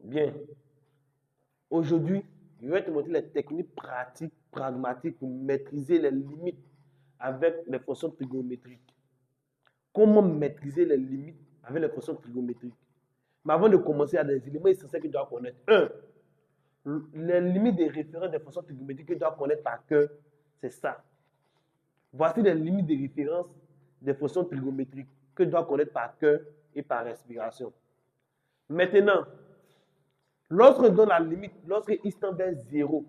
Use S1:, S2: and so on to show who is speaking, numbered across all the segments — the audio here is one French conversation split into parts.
S1: Bien. Aujourd'hui, je vais te montrer les techniques pratiques, pragmatiques pour maîtriser les limites avec les fonctions trigonométriques. Comment maîtriser les limites avec les fonctions trigonométriques? Mais avant de commencer, il y a des éléments essentiels que tu dois connaître. 1. Les limites des références des fonctions trigonométriques que tu dois connaître par cœur, c'est ça. Voici les limites des références des fonctions trigonométriques que tu dois connaître par cœur et par respiration. Maintenant, lorsque donne la limite, lorsque x tend vers 0,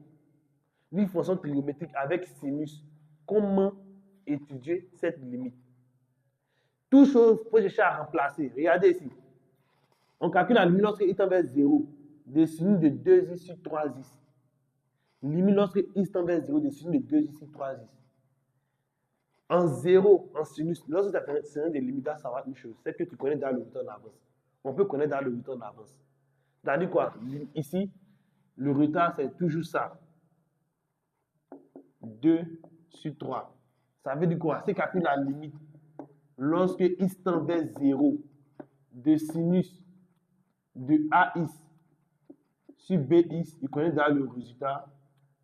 S1: d'une fonction trigonométrique avec sinus, comment étudier cette limite? Toute chose, il faut chercher à remplacer. Regardez ici. On calcule la limite lorsque x tend vers 0, de sinus de 2x sur 3x. Limite lorsque x tend vers 0, de sinus de 2x sur 3x. En 0, en sinus, lorsque tu as des limites, tu dois savoir une chose, c'est que tu connais dans le route en avance. On peut connaître dans le route en avance. C'est-à-dire quoi? Ici, le retard, c'est toujours ça. 2 sur 3. Ça veut dire quoi? C'est calcule la limite. Lorsque x tend vers 0, de sinus de AX sur BX, il connaît dans le résultat,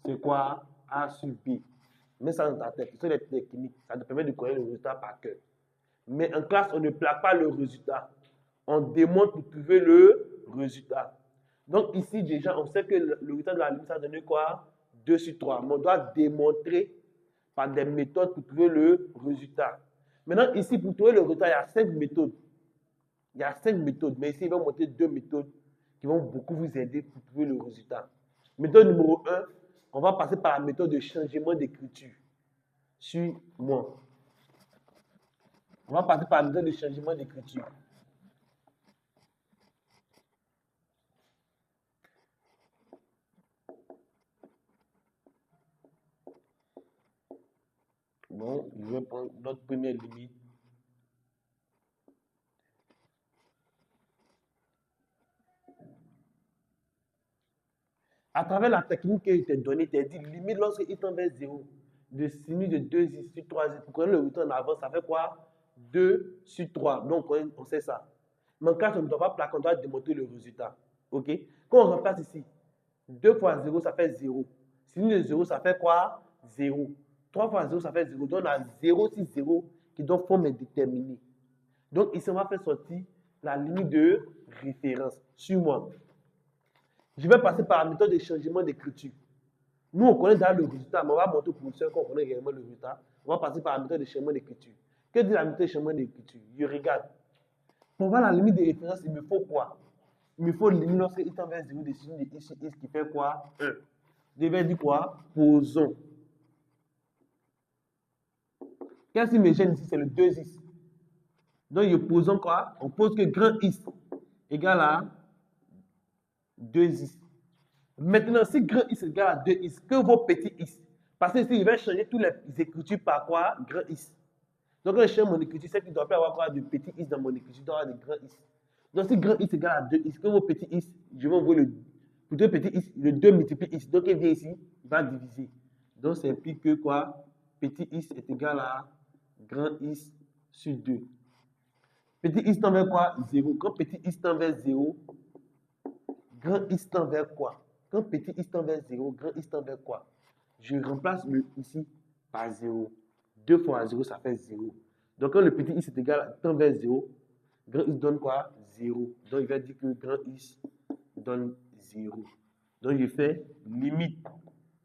S1: c'est quoi? A sur B. Mets ça dans ta tête. Ce sont les techniques. Ça te permet de connaître le résultat par cœur. Mais en classe, on ne plaque pas le résultat. On démontre pour trouver le résultat. Donc ici, déjà, on sait que le résultat de la limite, ça a donné quoi? 2 sur 3. Mais on doit démontrer par des méthodes pour trouver le résultat. Maintenant, ici, pour trouver le résultat, il y a 5 méthodes. Il y a 5 méthodes. Mais ici, il va montrer 2 méthodes qui vont beaucoup vous aider pour trouver le résultat. Méthode numéro 1, on va passer par la méthode de changement d'écriture. Suis-moi. On va passer par la méthode de changement d'écriture. Bon, je vais prendre notre première limite. À travers la technique que je t'ai donnée, je t'ai dit limite lorsque il tend vers 0, de sinus de 2x sur 3x. Pour connaître le résultat en avance, ça fait quoi? 2 sur 3. Donc, on sait ça. Mais en cas, on ne doit pas plaquer, on doit démontrer le résultat. OK? Quand on remplace ici, 2 fois 0, ça fait 0. Sinus de 0, ça fait quoi? 0. 3 fois 0, ça fait 0. Donc, on a 0 sur 0 qui doit former déterminé. Donc, ici, on va faire sortir la limite de référence. Suis-moi. Je vais passer par la méthode de changement d'écriture. Nous, on connaît déjà le résultat, mais on va montrer au professeur qu'on connaît réellement le résultat. On va passer par la méthode de changement d'écriture. Que dit la méthode de changement d'écriture? Je regarde. Pour voir la limite de référence, il me faut quoi? Il me faut limite lorsque il tend vers 0 de sinus de x sur x qui fait quoi? 1. Je vais dire quoi? Posons. Qu'est-ce qui me gêne ici? C'est le 2x. Donc, je posons quoi? On pose que grand x égale à 2x. Maintenant, si grand x égale à 2x, que vaut petit x? Parce que ici, il va changer toutes les écritures par quoi? Grand x. Donc, quand je change mon écriture, c'est qu'il ne doit pas avoir quoi de petit x dans mon écriture, il doit avoir de grand x. Donc, si grand x égale à 2x, que vaut petit x? Je vais envoyer le. Pour 2 petit x, le 2 multiplie x. Donc, il vient ici, il va diviser. Donc, ça implique que quoi? Petit x est égal à grand x sur 2. Petit x tend vers quoi? 0. Quand petit x tend vers 0, grand x tend vers quoi? Quand petit x tend vers 0, grand x tend vers quoi? Je remplace le ici par 0. 2 fois 0, ça fait 0. Donc, quand le petit x est égal, tend vers 0, grand x donne quoi? 0. Donc, il va dire que grand x donne 0. Donc, je fais limite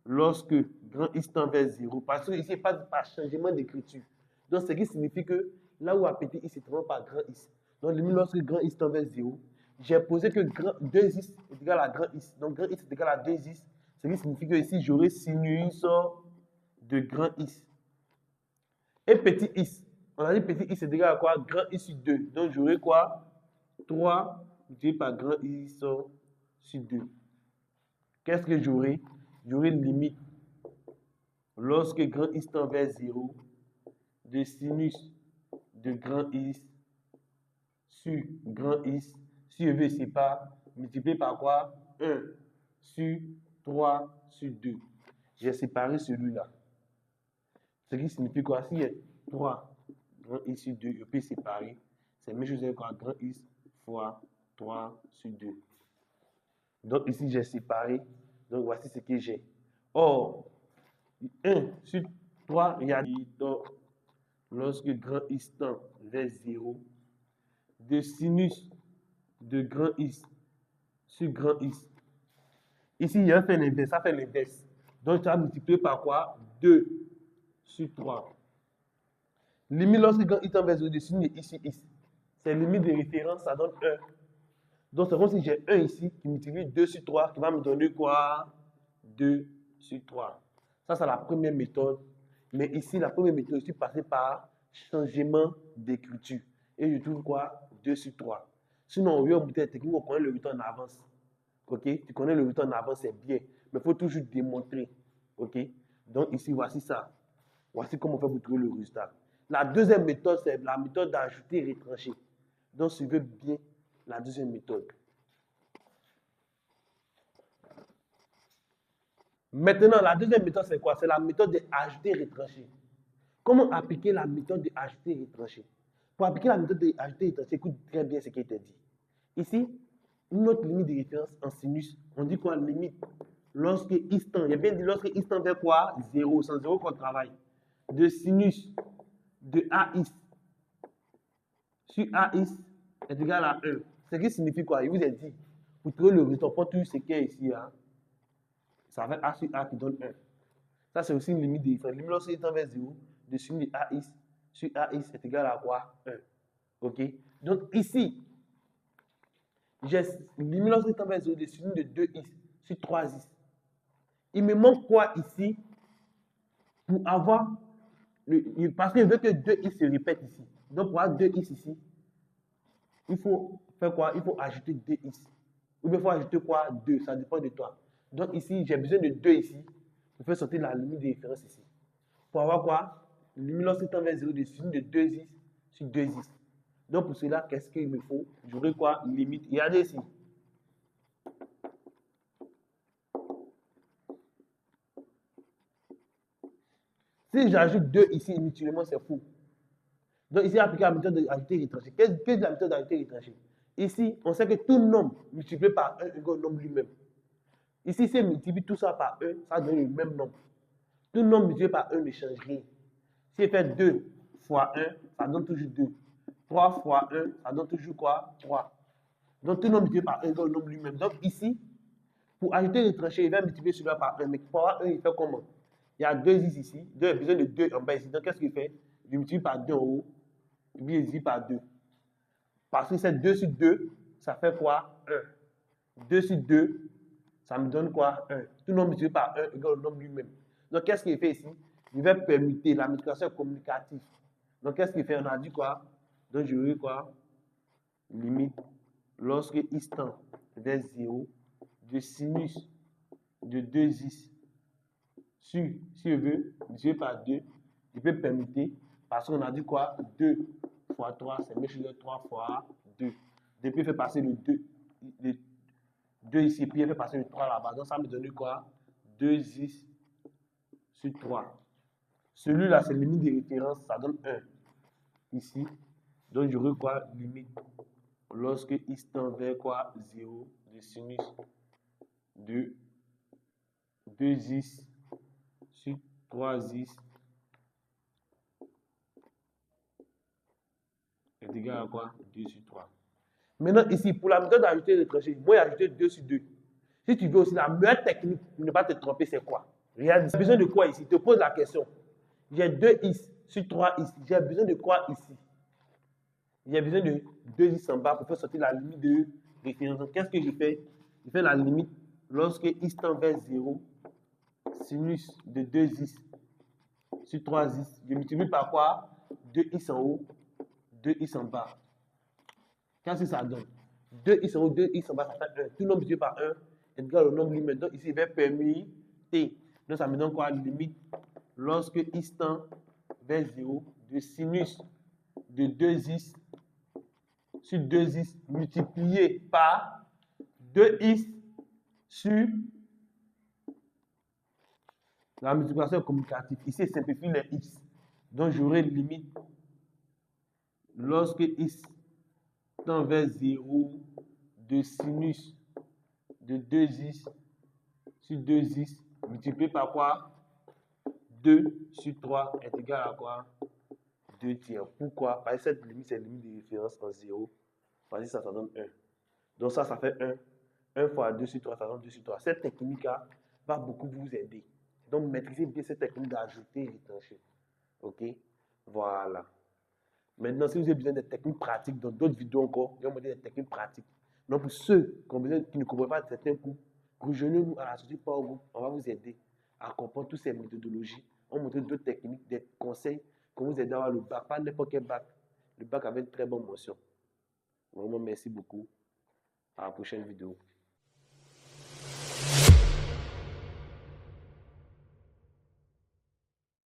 S1: lorsque grand x tend vers 0. Parce que ici, il n'y a pas de changement d'écriture. Donc, ce qui signifie que là où un petit x est transformé par grand x. Donc, limite lorsque grand x tend vers 0, j'ai posé que 2x est égal à grand x. Donc, grand x est égal à 2x. Ce qui signifie que ici, j'aurai sinus de grand x. Et petit x. On a dit petit x est égal à quoi? Grand x sur 2. Donc, j'aurai quoi? 3 multiplié par grand x sur 2. Qu'est-ce que j'aurai? J'aurai limite lorsque grand x tend vers 0 de sinus de grand x sur grand x, si je veux séparer, multiplié par quoi? 1 sur 3 sur 2. J'ai séparé celui-là. Ce qui signifie quoi? S'il y a 3 grand x sur 2, je peux séparer. C'est la même chose avec quoi? Grand x fois 3 sur 2. Donc ici, j'ai séparé. Donc voici ce que j'ai. Or, 1 sur 3, il y a donc, lorsque grand X tend vers 0, de sinus de grand X sur grand X. Ici, il y a un fait l'inverse, ça fait l'inverse. Donc, tu vas multiplier par quoi? 2 sur 3. Limite lorsque grand X tend vers 0, de sinus de X sur X. C'est limite de référence, ça donne 1. Donc, c'est comme si j'ai 1 ici qui multiplie 2 sur 3, qui va me donner quoi? 2 sur 3. Ça, c'est la première méthode. Mais ici, la première méthode, je suis passé par changement d'écriture. Et je trouve quoi? 2 sur 3. Sinon, au lieu de technique, on connaît le résultat en avance. Ok? Tu connais le résultat en avance, c'est bien. Mais il faut toujours démontrer. Ok? Donc, ici, voici ça. Voici comment on fait pour trouver le résultat. La deuxième méthode, c'est la méthode d'ajouter et retrancher. Donc, suivez bien la deuxième méthode. Maintenant, la deuxième méthode, c'est quoi? C'est la méthode d'ajouter et retrancher. Comment appliquer la méthode d'ajouter et retrancher? Pour appliquer la méthode d'ajouter et retrancher, écoute très bien ce qui était dit. Ici, une autre limite de référence en sinus, on dit quoi? Limite. Lorsque X tend, il y a bien dit lorsque X tend vers quoi? 0, sans 0 qu'on travaille. De sinus de AX sur AX est égal à 1. Ce qui signifie quoi? Il vous a dit, pour trouver le résultat, pour tout ce qui est ici, hein, ça va être A sur A qui donne 1. Ça, c'est aussi une limite de référence. Limite lorsque X tend vers 0, de sinus de AX sur AX est égal à quoi? 1. OK? Donc ici, j'ai limite lorsque X tend vers 0, de sinus de 2x sur 3x. Il me manque quoi ici pour avoir parce que je veux que 2x se répète ici. Donc pour avoir 2x ici, il faut faire quoi? Il faut ajouter 2x. Ou bien il faut ajouter quoi? 2, ça dépend de toi. Donc ici, j'ai besoin de 2 ici pour faire sortir la limite de référence ici. Pour avoir quoi? Limite lorsque tend vers 0 de sinus de 2x sur 2x. Donc pour cela, qu'est-ce qu'il me faut? J'aurai quoi? Limite. Regardez ici. Si j'ajoute 2 ici inutilement, c'est fou. Donc ici, appliquer la méthode d'ajouter et retrancher. Qu'est-ce que la méthode d'ajouter et retrancher? Ici, on sait que tout nombre multiplié par 1 égale au nombre lui-même. Ici, si on multiplie tout ça par 1, ça donne le même nombre. Tout nombre multiplié par 1 ne change rien. Si on fait 2 fois 1, ça donne toujours 2. 3 fois 1, ça donne toujours quoi? 3. Donc tout nombre multiplié par 1 égale au nombre lui-même. Donc ici, pour ajouter et retrancher, il va multiplier celui-là par 1. Mais pour avoir 1, il fait comment? Il y a 2 ici. 2 a besoin de 2 en bas ici. Donc qu'est-ce qu'il fait? Il multiplie par 2 en haut. Et puis il divise par 2. Parce que c'est 2 sur 2, ça fait quoi? 1. 2 sur 2, ça me donne quoi? 1. Tout nombre multiplié par 1 égale au nombre lui-même. Donc, qu'est-ce qu'il fait ici? Il va permuter la multiplication communicative. Donc, qu'est-ce qu'il fait? On a dit quoi? Donc, je vais quoi? Limite, lorsque X tend vers 0, de sinus de 2x sur, si je veux, multiplié par 2, je peux permuter, parce qu'on a dit quoi? 2 fois 3, c'est même chose de 3 fois 2. Depuis, il fait passer le 2 ici, puis il fait passer le 3 là-bas. Donc, ça me donne quoi? 2x sur 3. Celui-là, c'est limite de référence, ça donne 1 ici. Donc, j'aurai quoi? Limite. Lorsque x tend vers quoi? 0, de sinus de 2x sur 3x est égal à quoi? 2 sur 3. Maintenant, ici, pour la méthode d'ajouter et de retrancher, moi, j'ai ajouté 2 sur 2. Si tu veux aussi, la meilleure technique pour ne pas te tromper, c'est quoi? Regarde, j'ai besoin de quoi ici? Je te pose la question. J'ai 2x sur 3x. J'ai besoin de quoi ici? J'ai besoin de 2x en bas pour faire sortir la limite de référence. Donc, qu'est-ce que je fais? Je fais la limite lorsque x tend vers 0, sinus de 2x sur 3x. Je multiplie par quoi? 2x en haut, 2x en bas. Qu'est-ce que ça donne? 2x en haut, 2x en bas, ça fait 1. Tout nombre multiplié par 1 est égal au nombre lui-même. Donc ici, il va permuter. Donc ça me donne quoi? Limite lorsque x tend vers 0, de sinus de 2x sur 2x multiplié par 2x sur la multiplication communicative. Ici, il simplifie les x. Donc j'aurai limite lorsque x tend vers 0, de sinus de 2x sur 2x multiplié par quoi? 2 sur 3 est égal à quoi? 2 tiers. Pourquoi? Parce que cette limite, c'est la limite de référence en 0. Parce que ça donne 1. Donc ça fait 1. 1 fois 2 sur 3, ça donne 2 sur 3. Cette technique-là va beaucoup vous aider. Donc maîtrisez bien cette technique d'ajouter et retrancher. Ok? Voilà. Maintenant, si vous avez besoin de techniques pratiques, dans d'autres vidéos encore, je vais vous montrer des techniques pratiques. Donc pour ceux qui ne comprennent pas certains cours, rejoignez-nous à la société Power Group. On va vous aider à comprendre toutes ces méthodologies. On va montrer d'autres techniques, des conseils pour vous aider à avoir le bac, pas n'importe quel bac. Le bac avec une très bonne mention. Vraiment, merci beaucoup. À la prochaine vidéo.